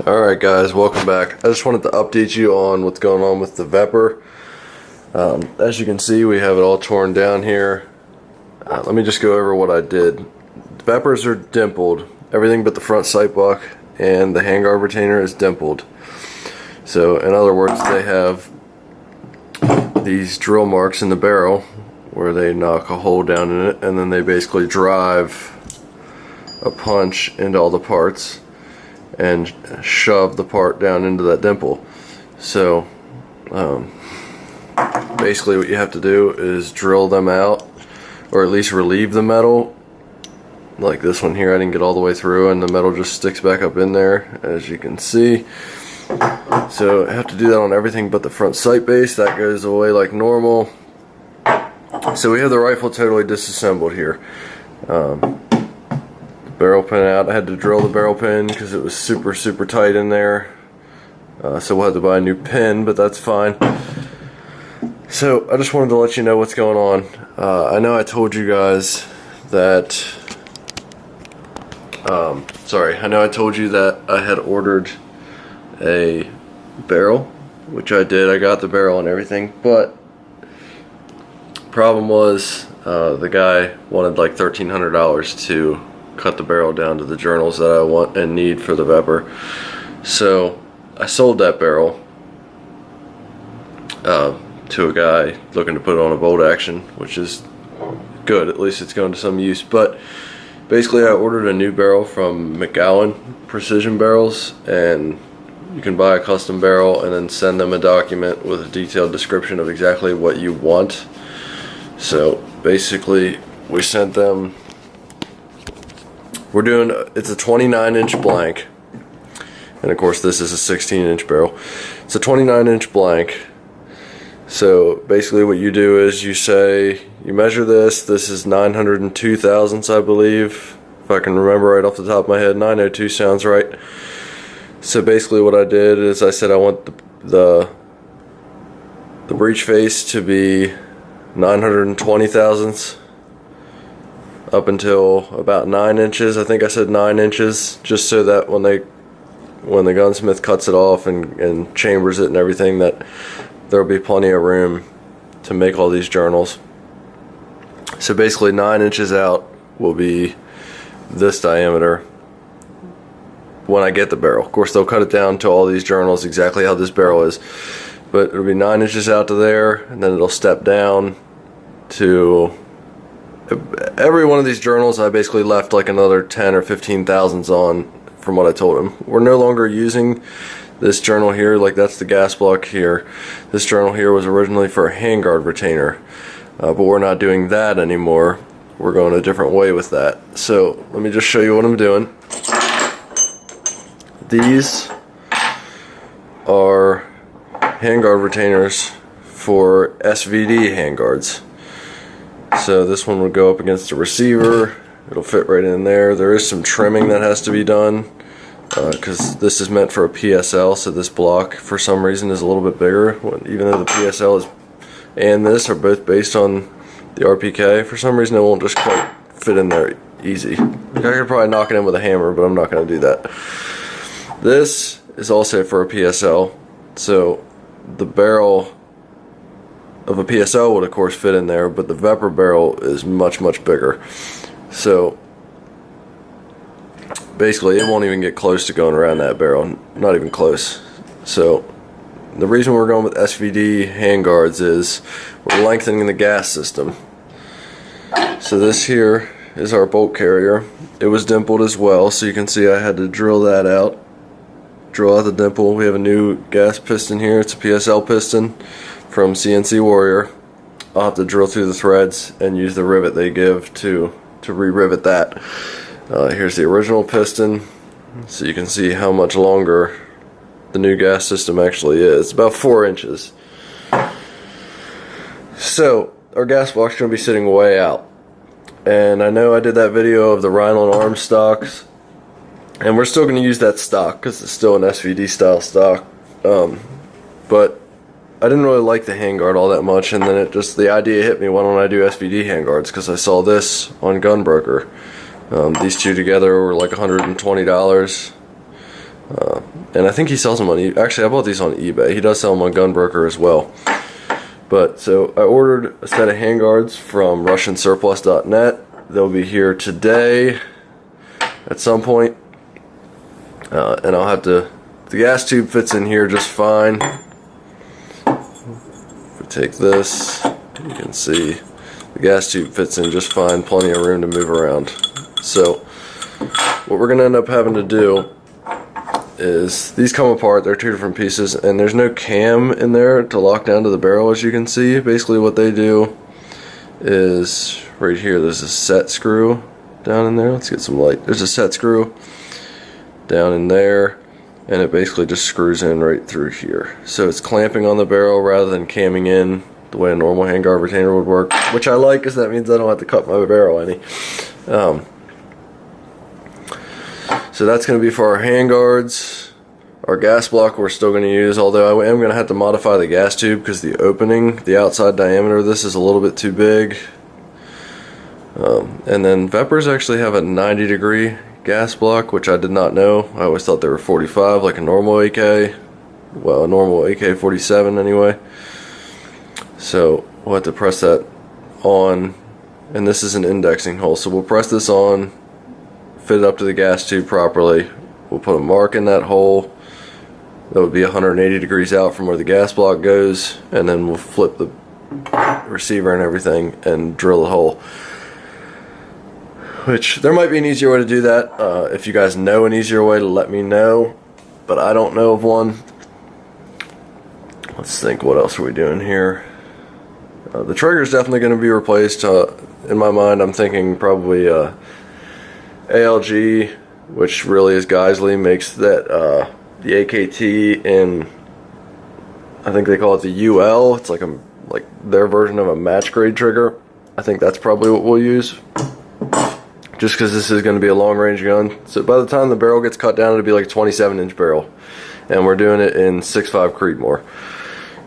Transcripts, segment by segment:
Alright guys, welcome back. I just wanted to update you on what's going on with the vepr. As you can see, we have it all torn down here. Let me just go over what I did. The veprs are dimpled, everything but the front sight block and the handguard retainer is dimpled. So in other words, they have these drill marks in the barrel where they knock a hole down in it and then they basically drive a punch into all the parts and shove the part down into that dimple. So basically what you have to do is drill them out, or at least relieve the metal. Like this one here, I didn't get all the way through and the metal just sticks back up in there, as you can see. So I have to do that on everything but the front sight base. That goes away like normal. So we have the rifle totally disassembled here. Barrel pin out. I had to drill the barrel pin because it was super tight in there. So we'll have to buy a new pin, but that's fine. So I just wanted to let you know what's going on. I know I told you guys that I know I told you that I had ordered a barrel, which I did. I got the barrel and everything, but problem was the guy wanted like $1,300 to cut the barrel down to the journals that I want and need for the vepr. So I sold that barrel to a guy looking to put it on a bolt action, which is good. At least it's going to some use. But basically I ordered a new barrel from McGowan Precision Barrels, and you can buy a custom barrel and then send them a document with a detailed description of exactly what you want. So basically we sent them, it's a 29-inch blank, and of course this is a 16-inch barrel. It's a 29-inch blank. So basically what you do is you measure this is 902 thousandths, I believe, if I can remember right off the top of my head. 902 sounds right. So basically what I did is I said I want the breech face to be 920 thousandths up until about 9 inches. I think I said 9 inches, just so that when the gunsmith cuts it off and chambers it and everything, that there'll be plenty of room to make all these journals. So basically 9 inches out will be this diameter when I get the barrel. Of course they'll cut it down to all these journals exactly how this barrel is, but it'll be 9 inches out to there, and then it'll step down to every one of these journals. I basically left like another 10 or 15 thousandths on from what I told him. We're no longer using this journal here, like that's the gas block here. This journal here was originally for a handguard retainer, but we're not doing that anymore. We're going a different way with that. So let me just show you what I'm doing. These are handguard retainers for Svg Handguards. So this one would go up against the receiver. It'll fit right in there. There is some trimming that has to be done because this is meant for a PSL, so this block for some reason is a little bit bigger, even though the PSL and this are both based on the RPK. For some reason it won't just quite fit in there easy. I could probably knock it in with a hammer, but I'm not going to do that. This is also for a PSL, so the barrel of a PSL would of course fit in there, but the vepr barrel is much bigger. So basically it won't even get close to going around that barrel, not even close. So the reason we're going with Spd Handguards is we're lengthening the gas system. So this here is our bolt carrier. It was dimpled as well, so you can see I had to drill that out. Drill out the dimple. We have a new gas piston here. It's a PSL piston from CNC Warrior. I'll have to drill through the threads and use the rivet they give to re-rivet that. Here's the original piston, so you can see how much longer the new gas system actually is. It's about 4 inches. So our gas block's going to be sitting way out, and I know I did that video of the Rhinelander arm stocks, and we're still going to use that stock because it's still an Svd style stock, but I didn't really like the handguard all that much, and then the idea hit me, why don't I do Spd handguards, because I saw this on Gunbroker. These two together were like $120. And I think he sells them on eBay. Actually, I bought these on eBay. He does sell them on Gunbroker as well. But so I ordered a set of handguards from RussianSurplus.net. They'll be here today at some point. And I'll have to, the gas tube fits in here just fine. If we take this, you can see the gas tube fits in just fine, plenty of room to move around. So what we're going to end up having to do is, these come apart, they're two different pieces, and there's no cam in there to lock down to the barrel, as you can see. Basically what they do is, right here there's a set screw down in there. Let's get some light. There's a set screw down in there, and it basically just screws in right through here. So it's clamping on the barrel rather than camming in the way a normal handguard retainer would work, which I like, because that means I don't have to cut my barrel any. So that's going to be for our handguards. Our gas block we're still going to use, although I am going to have to modify the gas tube because the opening, the outside diameter of this is a little bit too big. And then veprs actually have a 90-degree gas block, which I did not know. I always thought they were 45 like a normal AK. Well, a normal AK-47 anyway. So we'll have to press that on, and this is an indexing hole, so we'll press this on, fit it up to the gas tube properly. We'll put a mark in that hole that would be 180 degrees out from where the gas block goes, and then we'll flip the receiver and everything and drill the hole. Which, there might be an easier way to do that. If you guys know an easier way, to let me know, but I don't know of one. Let's think, what else are we doing here? The trigger is definitely going to be replaced. In my mind, I'm thinking probably ALG, which really is Geisley, makes that the AKT in, I think they call it the UL. It's like their version of a match grade trigger. I think that's probably what we'll use, just because this is going to be a long range gun. So by the time the barrel gets cut down, it'll be like a 27-inch barrel, and we're doing it in 6.5 Creedmoor.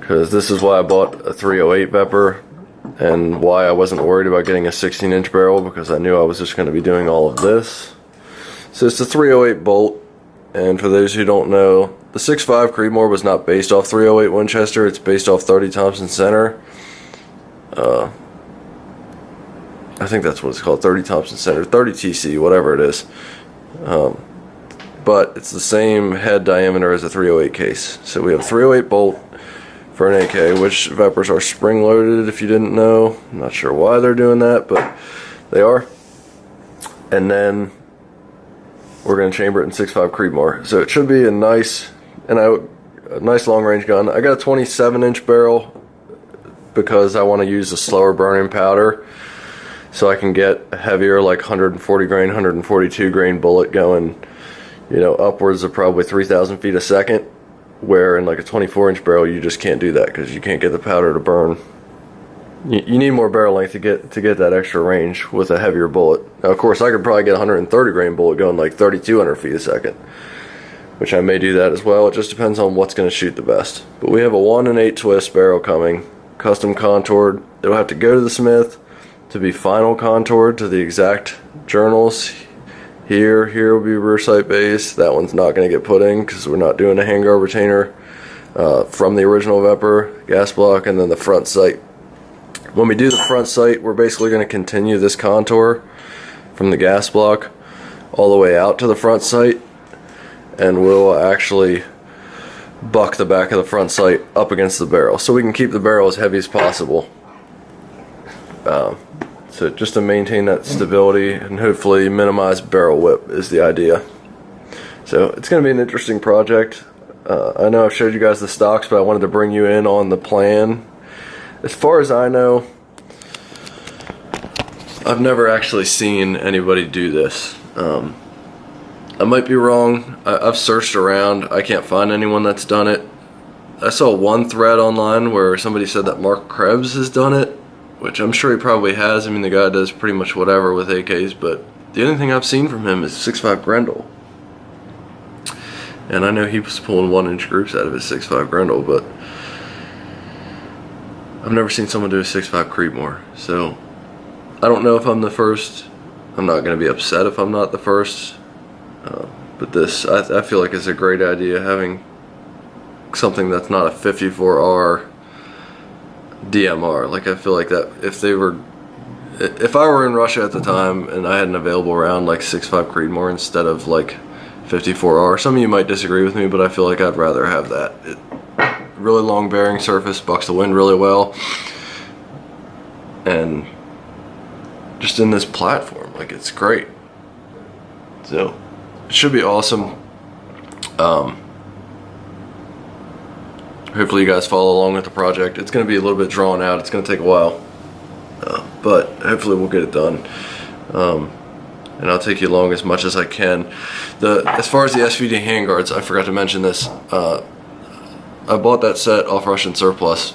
Because this is why I bought a 308 vepr, and why I wasn't worried about getting a 16-inch barrel, because I knew I was just going to be doing all of this. So it's a 308 bolt, and for those who don't know, the 6.5 Creedmoor was not based off 308 Winchester, it's based off 30 Thompson Center. I think that's what it's called, 30 Thompson Center, 30 TC, whatever it is. But it's the same head diameter as a 308 case. So we have a 308 bolt for an AK, which veprs are spring loaded, if you didn't know. I'm not sure why they're doing that, but they are. And then we're going to chamber it in 6.5 Creedmoor. So it should be a nice long range gun. I got a 27-inch barrel because I want to use a slower burning powder, so I can get a heavier, like 140 grain, 142 grain bullet going, you know, upwards of probably 3,000 feet a second. Where in like a 24-inch barrel, you just can't do that because you can't get the powder to burn. You need more barrel length to get that extra range with a heavier bullet. Now, of course, I could probably get a 130 grain bullet going like 3,200 feet a second, which I may do that as well. It just depends on what's going to shoot the best. But we have a 1 8 twist barrel coming, custom contoured. It'll have to go to the smith to be final contoured to the exact journals. Here will be rear sight base. That one's not going to get put in because we're not doing a handguard retainer from the original vepr, gas block, and then the front sight. When we do the front sight, we're basically going to continue this contour from the gas block all the way out to the front sight, and we'll actually buck the back of the front sight up against the barrel so we can keep the barrel as heavy as possible. So just to maintain that stability and hopefully minimize barrel whip is the idea. So it's going to be an interesting project. I know I've showed you guys the stocks, but I wanted to bring you in on the plan. As far as I know, I've never actually seen anybody do this. I might be wrong. I've searched around. I can't find anyone that's done it. I saw one thread online where somebody said that Mark Krebs has done it, which I'm sure he probably has. I mean, the guy does pretty much whatever with AKs, but the only thing I've seen from him is 6.5 Grendel. And I know he was pulling 1-inch groups out of his 6.5 Grendel, but I've never seen someone do a 6.5 Creedmoor. So I don't know if I'm the first. I'm not going to be upset if I'm not the first. But this, I feel like, is a great idea, having something that's not a 54R DMR. Like, I feel like that if I were in Russia at the time and I had an available round like 6.5 Creedmoor instead of like 54R, some of you might disagree with me, but I feel like I'd rather have that. Really long bearing surface, bucks the wind really well, and just in this platform, like, it's great. So it should be awesome. Hopefully you guys follow along with the project. It's going to be a little bit drawn out. It's going to take a while, but hopefully we'll get it done. And I'll take you along as much as I can. As far as the Svg Handguards, I forgot to mention this. I bought that set off Russian Surplus,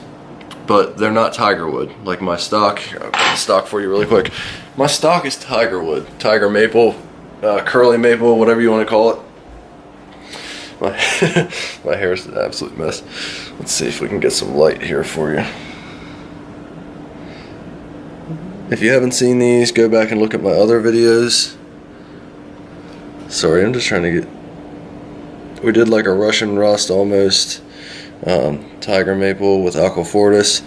but they're not tiger wood like my stock. I'll put the stock for you really quick. My stock is tiger wood, tiger maple, curly maple, whatever you want to call it. My hair is an absolute mess. Let's see if we can get some light here for you. If you haven't seen these, go back and look at my other videos. Sorry, I'm just trying to get... We did like a Russian rust almost. Tiger maple with Aquafortis.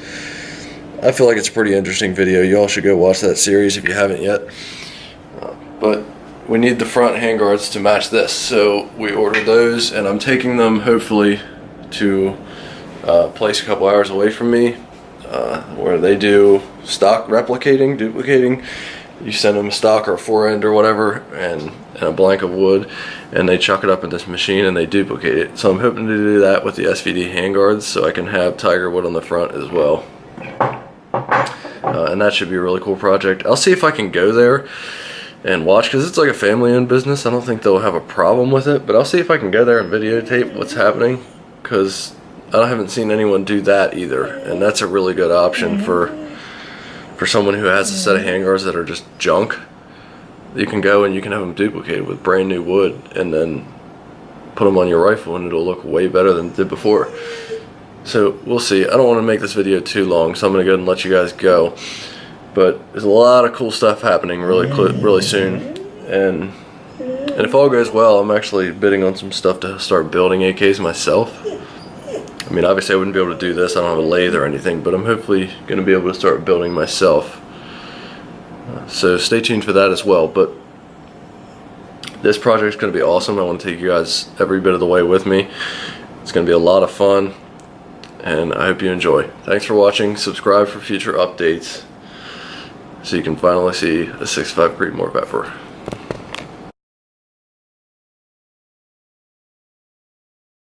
I feel like it's a pretty interesting video. You all should go watch that series if you haven't yet. But we need the front handguards to match this, so we ordered those, and I'm taking them hopefully to a place a couple hours away from me, where they do stock replicating, duplicating. You send them a stock or a 4-end or whatever, and a blank of wood, and they chuck it up in this machine and they duplicate it. So I'm hoping to do that with the Svg Handguards, so I can have tiger wood on the front as well. And that should be a really cool project. I'll see if I can go there and watch, because it's like a family-owned business. I don't think they'll have a problem with it, but I'll see if I can go there and videotape what's happening, because I haven't seen anyone do that either, and that's a really good option for someone who has a set of handguards that are just junk. You can go and you can have them duplicated with brand new wood, and then put them on your rifle, and it'll look way better than it did before. So we'll see. I don't want to make this video too long, so I'm going to go ahead and let you guys go. But there's a lot of cool stuff happening really soon, and if all goes well, I'm actually bidding on some stuff to start building AKs myself. I mean, obviously I wouldn't be able to do this. I don't have a lathe or anything, but I'm hopefully going to be able to start building myself. So stay tuned for that as well. But this project is going to be awesome. I want to take you guys every bit of the way with me. It's going to be a lot of fun, and I hope you enjoy. Thanks for watching. Subscribe for future updates, so you can finally see a 6.5 Creedmoor vepr.